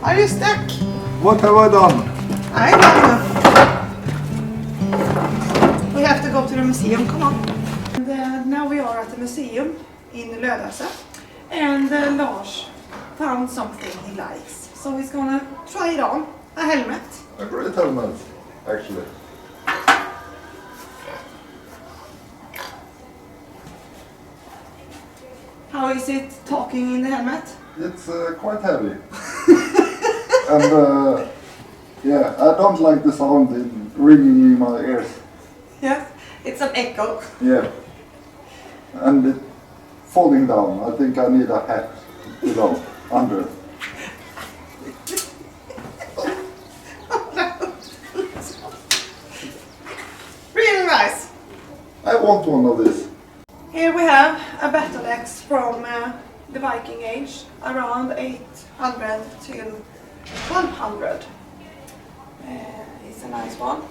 Are you stuck? What have I done? I don't know. We have to go to the museum, come on. And now we are at the museum in Lödöse. And Lars found something he likes. So he's gonna try it on. A helmet. A great helmet, actually. How is it talking in the helmet? It's quite heavy. And yeah, I don't like the sound in ringing in my ears. Yes, it's an echo. Yeah. And it falling down. I think I need a hat below, under. Really nice. I want one of these. Here we have a battle axe from the Viking age, around 800 till 1200. It's a nice one.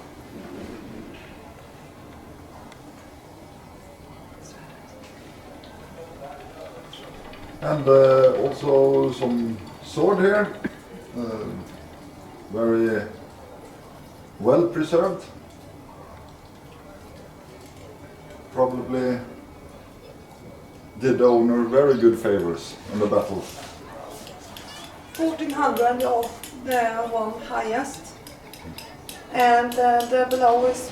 And also some sword here. Very well preserved. Probably did the owner very good favors in the battle. 1400 of the one highest. And the below is,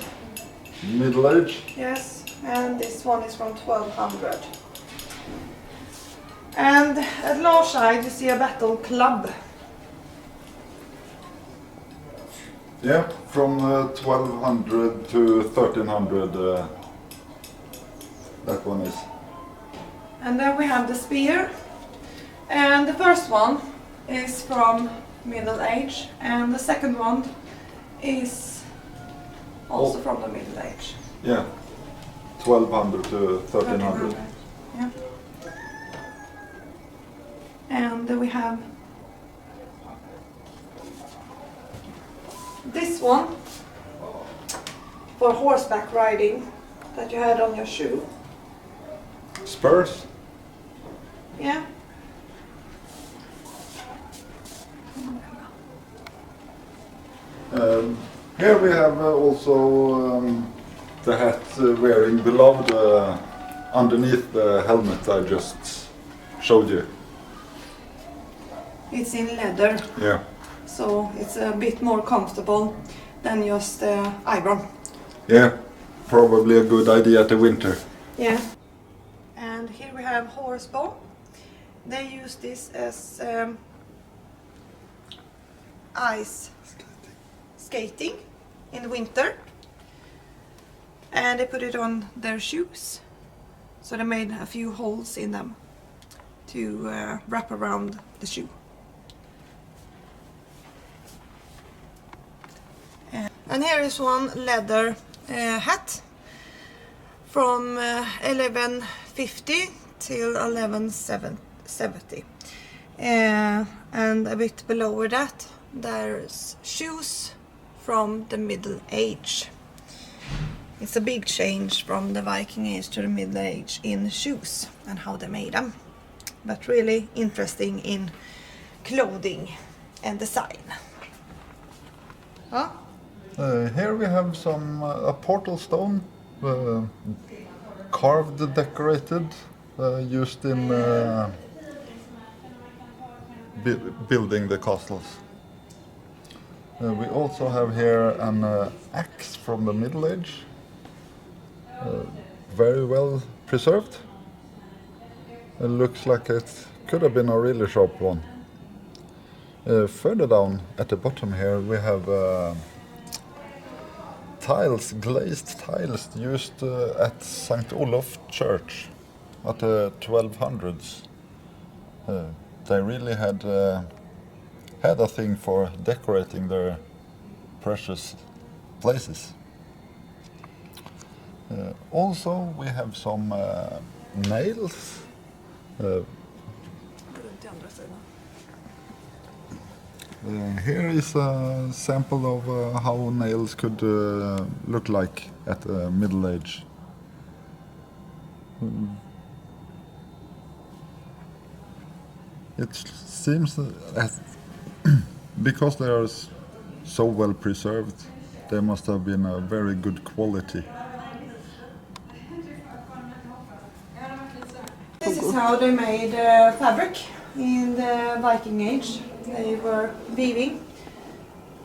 Middle age. yes, and this one is from 1200. And at Lars side you see a battle club. Yeah, from 1200 to 1300 that one is. And then we have the spear. And the first one is from Middle Age, and the second one is also from the Middle Age. Yeah, 1200 to 1300. Yeah. And then we have this one for horseback riding that you had on your shoe. Spurs. Yeah. Here we have also the hat wearing beloved underneath the helmet I just showed you. It's in leather, Yeah. so it's a bit more comfortable than just iron. Yeah, probably a good idea at the winter. Yeah. And here we have horsebow. They use this as ice skating in the winter. And they put it on their shoes. So they made a few holes in them to wrap around the shoe. And here is one leather hat from 1150 till 1170. And a bit below that there's shoes from the Middle Age. It's a big change from the Viking age to the Middle Age in shoes and how they made them. But really interesting in clothing and design. Huh? Here we have some a portal stone, carved, decorated, used in building the castles. We also have here an axe from the Middle Age, very well preserved. It looks like it could have been a really sharp one. Further down at the bottom here we have tiles, glazed tiles used at St. Olaf Church at the 1200s. They really had a thing for decorating their precious places. Also we have some nails. Here is a sample of how nails could look like at the Middle Age. It seems as because they are so well preserved, they must have been a very good quality. This is how they made fabric in the Viking age. They were weaving.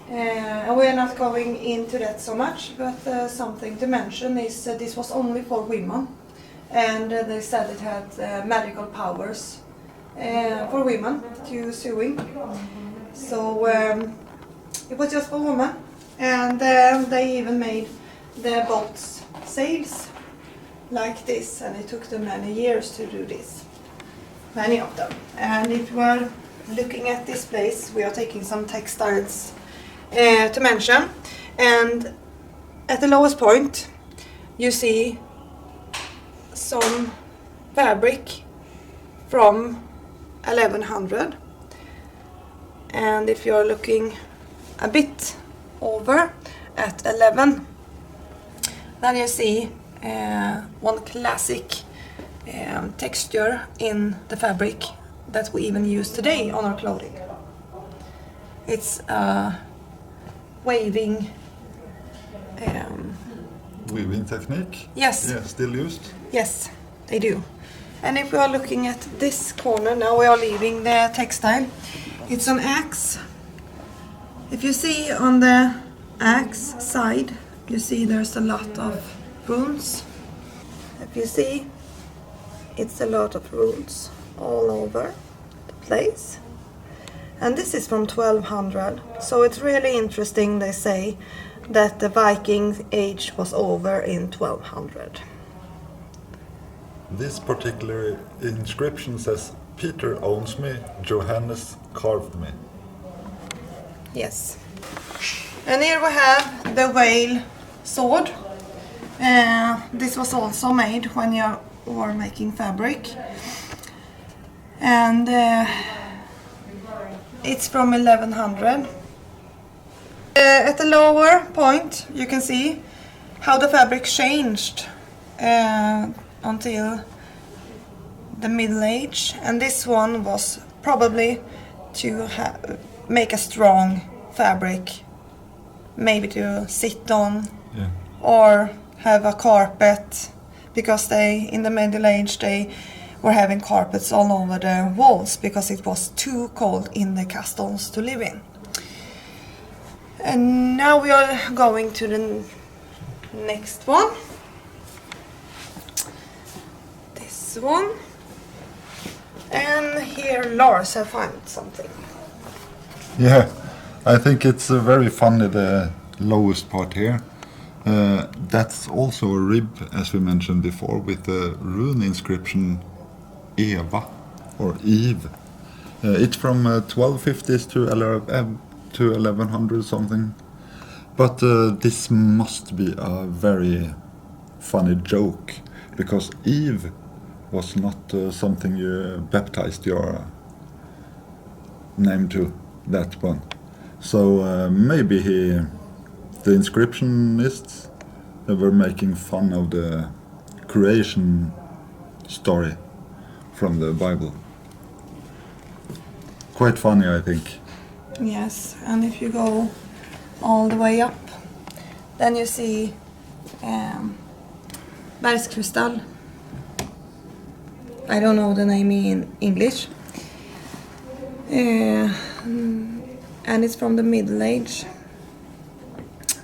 And we're not going into that so much, but something to mention is this was only for women. And they said it had magical powers for women to sewing. So it was just for women. And they even made the boats sails like this, and it took them many years to do this. Many of them. And if we're looking at this place, we are taking some textiles to mention. And at the lowest point, you see some fabric from 1100. And if you're looking a bit over at 11, then you see one classic texture in the fabric that we even use today on our clothing. It's waving Weaving technique? Yes. Yeah, still used? Yes, they do. And if we are looking at this corner, now we are leaving the textile. It's an axe. If you see on the axe side, you see there's a lot of runes. If you see, it's a lot of runes all over the place. And this is from 1200, so it's really interesting. They say that the Viking age was over in 1200. This particular inscription says, "Peter owns me, Johannes carved me." Yes. And here we have the whale sword. This was also made when you were making fabric. And it's from 1100. At the lower point, you can see how the fabric changed until the Middle Age. And this one was probably to make a strong fabric, maybe to sit on, Yeah. or have a carpet, because they, in the Middle Age, they were having carpets all over the walls because it was too cold in the castles to live in. And now we are going to the next one. This one. And here Lars have found something. Yeah, I think it's very funny, the lowest part here. That's also a rib, as we mentioned before, with the rune inscription Eva or Eve. It's from 1250s to 1100 something. But this must be a very funny joke, because Eve was not something you baptized your name to, that one. So maybe the inscriptionists, they were making fun of the creation story from the Bible. Quite funny, I think. Yes, and if you go all the way up, then you see bergskristall. I don't know the name in English. And it's from the Middle Age.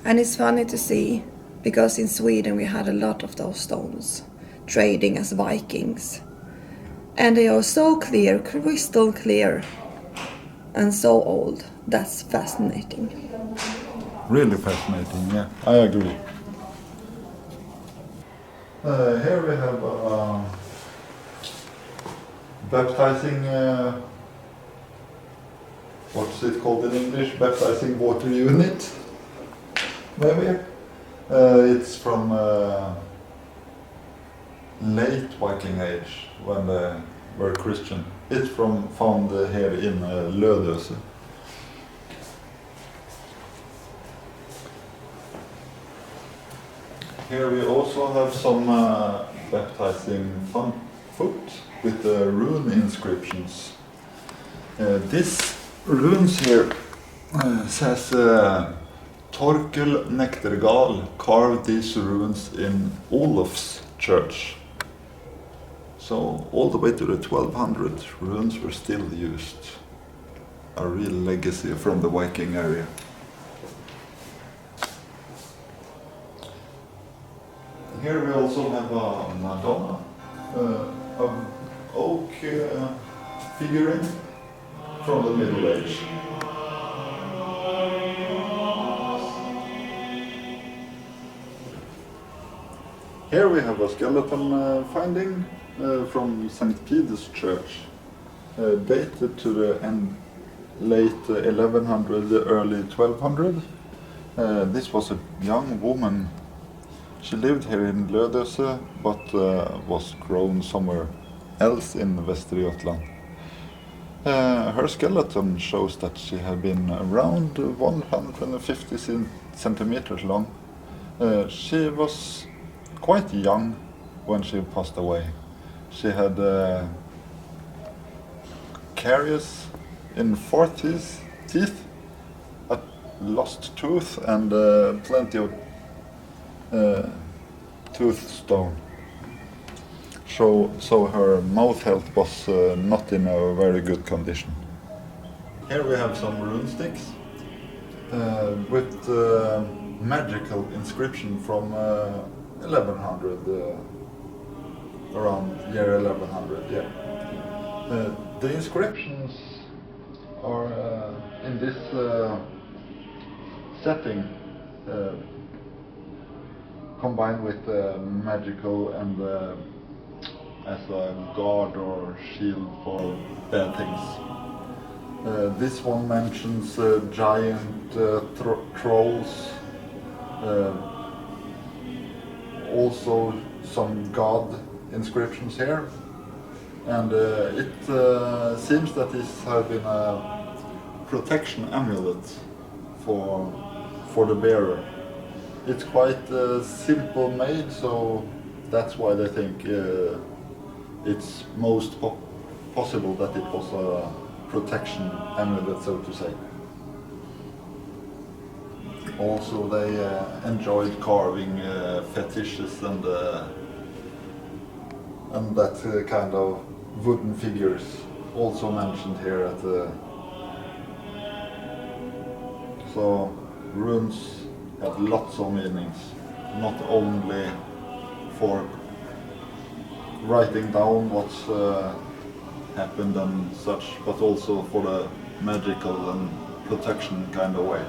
And it's funny to see, because in Sweden we had a lot of those stones trading as Vikings. And they are so clear, crystal clear, and so old. That's fascinating. Really fascinating, yeah, I agree. Here we have baptizing, what's it called in English? Baptizing water unit, maybe? It's from late Viking age, when they were Christian. It's found here in Lödöse. Here we also have some baptizing foot with rune inscriptions. These runes here, Says Torkel Nektergal carved these runes in Olof's church. So all the way to the 1200s, runes were still used. A real legacy from the Viking area. Here we also have a Madonna, an oak figurine from the Middle Age. Here we have a skeleton finding from St. Peter's Church, dated to the late 1100, early 1200. This was a young woman. She lived here in Lödöse, but was grown somewhere else in Västergötland. Her skeleton shows that she had been around 150 centimeters long. She was quite young when she passed away. She had caries in 4 teeth, a lost tooth, and plenty of tooth stone. So her mouth health was not in a very good condition. Here we have some rune sticks with magical inscription from 1100, around year 1100. Yeah. The inscriptions are in this setting combined with magical and as a guard or shield for bad things. This one mentions giant trolls, also some god inscriptions here, and it seems that this has been a protection amulet for the bearer. It's quite simple made, so that's why they think it's most possible that it was a protection amulet, so to say. Also, they enjoyed carving fetishes and that kind of wooden figures, also mentioned here at the. So runes have lots of meanings, not only for writing down what's happened and such, but also for the magical and protection kind of way.